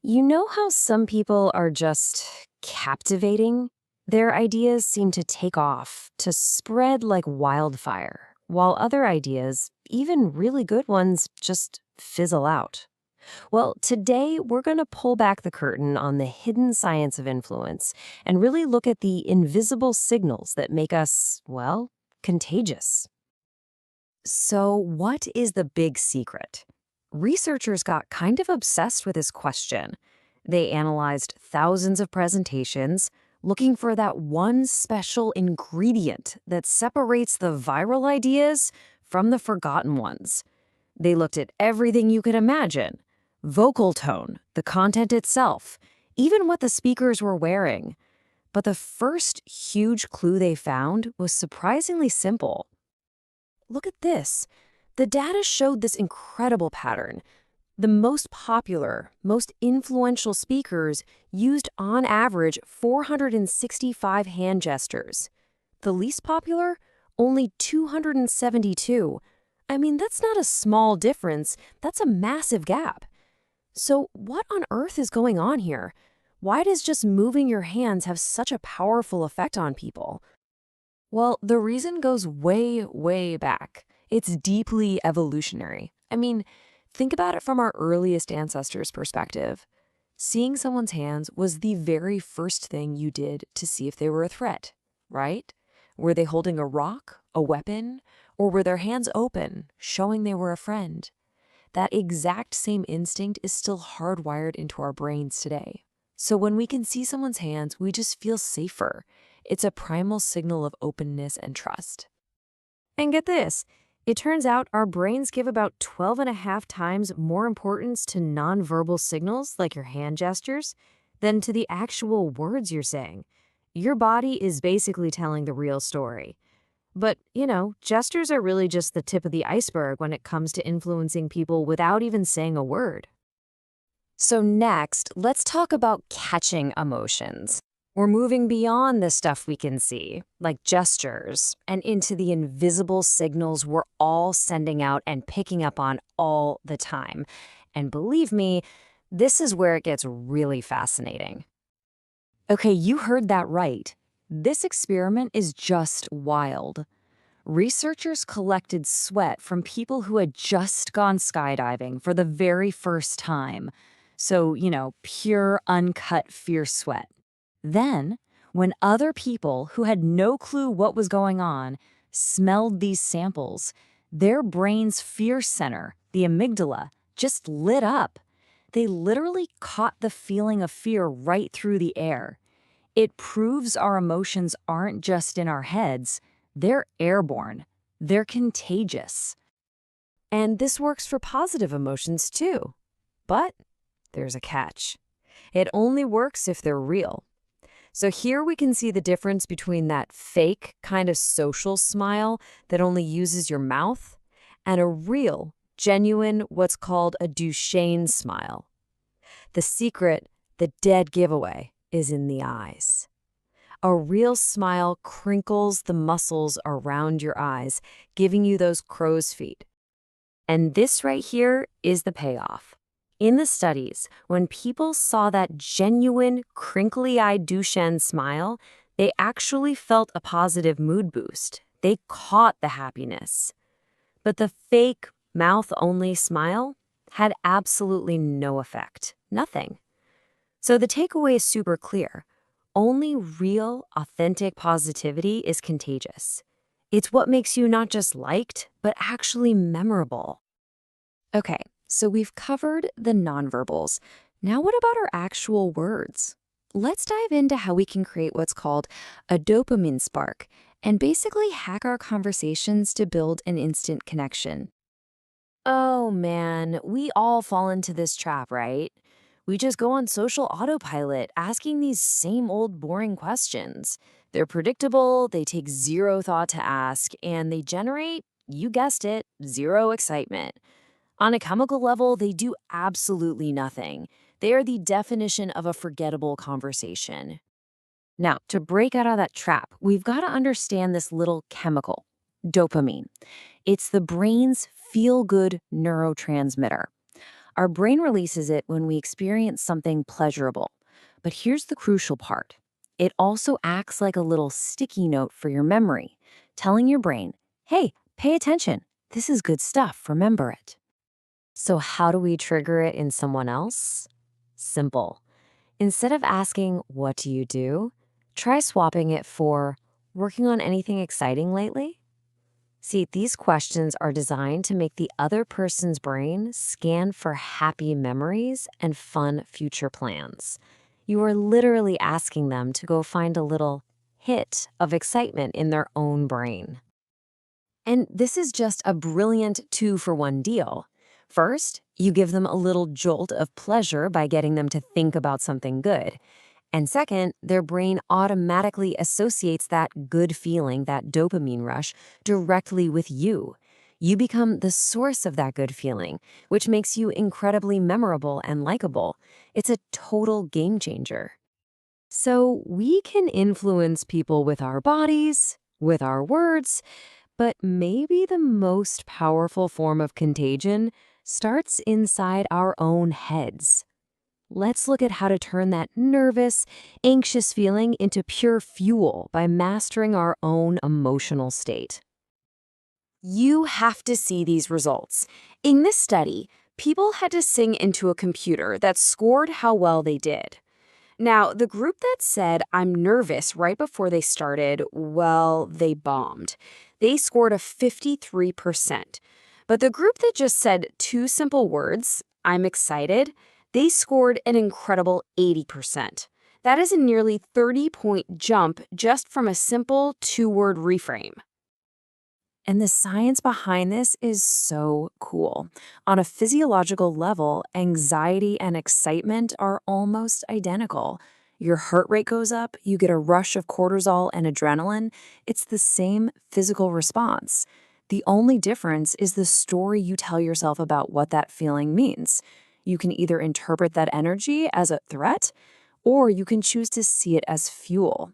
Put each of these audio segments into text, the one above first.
You know how some people are just captivating? Their ideas seem to take off, to spread like wildfire, while other ideas, even really good ones, just fizzle out. Well, today we're going to pull back the curtain on the hidden science of influence and really look at the invisible signals that make us, well, contagious. So, what is the big secret? Researchers got kind of obsessed with this question. They analyzed thousands of presentations, looking for that one special ingredient that separates the viral ideas from the forgotten ones. They looked at everything you could imagine: vocal tone, the content itself, even what the speakers were wearing. But the first huge clue they found was surprisingly simple. Look at this. The data showed this incredible pattern. The most popular, most influential speakers used on average 465 hand gestures. The least popular, only 272. I mean, that's not a small difference, that's a massive gap. So what on earth is going on here? Why does just moving your hands have such a powerful effect on people? Well, the reason goes way, way back. It's deeply evolutionary. I mean, think about it from our earliest ancestors' perspective. Seeing someone's hands was the very first thing you did to see if they were a threat, right? Were they holding a rock, a weapon, or were their hands open, showing they were a friend? That exact same instinct is still hardwired into our brains today. So when we can see someone's hands, we just feel safer. It's a primal signal of openness and trust. And get this, it turns out our brains give about 12 and a half times more importance to nonverbal signals like your hand gestures than to the actual words you're saying. Your body is basically telling the real story. But, gestures are really just the tip of the iceberg when it comes to influencing people without even saying a word. So next, let's talk about catching emotions. We're moving beyond the stuff we can see, like gestures, and into the invisible signals we're all sending out and picking up on all the time. And believe me, this is where it gets really fascinating. Okay, you heard that right. This experiment is just wild. Researchers collected sweat from people who had just gone skydiving for the very first time. So, pure, uncut, fierce sweat. Then, when other people who had no clue what was going on smelled these samples, their brain's fear center, the amygdala, just lit up. They literally caught the feeling of fear right through the air. It proves our emotions aren't just in our heads, they're airborne. They're contagious. And this works for positive emotions too. But there's a catch. It only works if they're real. So here we can see the difference between that fake kind of social smile that only uses your mouth and a real, genuine, what's called a Duchenne smile. The secret, the dead giveaway, is in the eyes. A real smile crinkles the muscles around your eyes, giving you those crow's feet. And this right here is the payoff. In the studies, when people saw that genuine, crinkly-eyed Duchenne smile, they actually felt a positive mood boost. They caught the happiness. But the fake, mouth-only smile had absolutely no effect. Nothing. So the takeaway is super clear. Only real, authentic positivity is contagious. It's what makes you not just liked, but actually memorable. Okay. So we've covered the nonverbals. Now what about our actual words? Let's dive into how we can create what's called a dopamine spark and basically hack our conversations to build an instant connection. Oh man, we all fall into this trap, right? We just go on social autopilot asking these same old boring questions. They're predictable, they take zero thought to ask, and they generate, you guessed it, zero excitement. On a chemical level, they do absolutely nothing. They are the definition of a forgettable conversation. Now, to break out of that trap, we've got to understand this little chemical, dopamine. It's the brain's feel-good neurotransmitter. Our brain releases it when we experience something pleasurable. But here's the crucial part. It also acts like a little sticky note for your memory, telling your brain, hey, pay attention. This is good stuff. Remember it. So how do we trigger it in someone else? Simple. Instead of asking, what do you do? Try swapping it for, working on anything exciting lately? See, these questions are designed to make the other person's brain scan for happy memories and fun future plans. You are literally asking them to go find a little hit of excitement in their own brain. And this is just a brilliant 2-for-1 deal. First, you give them a little jolt of pleasure by getting them to think about something good. And second, their brain automatically associates that good feeling, that dopamine rush, directly with you. You become the source of that good feeling, which makes you incredibly memorable and likable. It's a total game changer. So we can influence people with our bodies, with our words, but maybe the most powerful form of contagion starts inside our own heads. Let's look at how to turn that nervous, anxious feeling into pure fuel by mastering our own emotional state. You have to see these results. In this study, people had to sing into a computer that scored how well they did. Now, the group that said, I'm nervous right before they started, well, they bombed. They scored a 53%. But the group that just said 2 simple words, I'm excited, they scored an incredible 80%. That is a nearly 30-point jump just from a simple 2-word reframe. And the science behind this is so cool. On a physiological level, anxiety and excitement are almost identical. Your heart rate goes up, you get a rush of cortisol and adrenaline. It's the same physical response. The only difference is the story you tell yourself about what that feeling means. You can either interpret that energy as a threat, or you can choose to see it as fuel.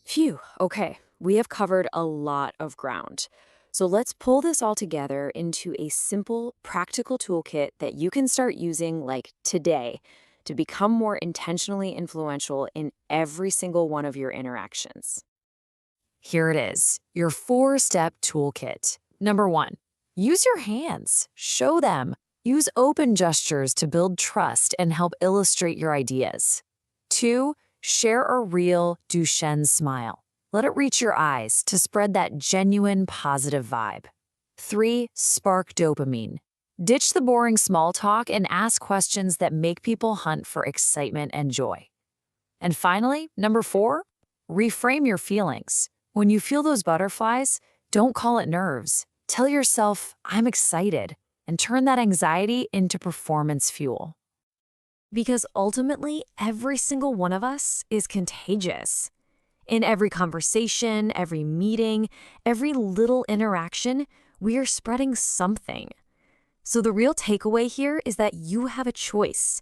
Phew, okay, we have covered a lot of ground. So let's pull this all together into a simple, practical toolkit that you can start using like today to become more intentionally influential in every single one of your interactions. Here it is, your 4-step toolkit. Number 1, use your hands. Show them. Use open gestures to build trust and help illustrate your ideas. 2, share a real Duchenne smile. Let it reach your eyes to spread that genuine positive vibe. 3, spark dopamine. Ditch the boring small talk and ask questions that make people hunt for excitement and joy. And finally, number 4, reframe your feelings. When you feel those butterflies, don't call it nerves. Tell yourself, I'm excited, and turn that anxiety into performance fuel. Because ultimately, every single one of us is contagious. In every conversation, every meeting, every little interaction, we are spreading something. So the real takeaway here is that you have a choice.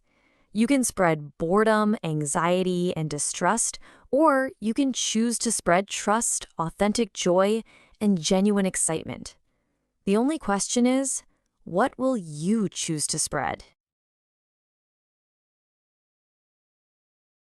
You can spread boredom, anxiety, and distrust, or you can choose to spread trust, authentic joy, and genuine excitement. The only question is, what will you choose to spread?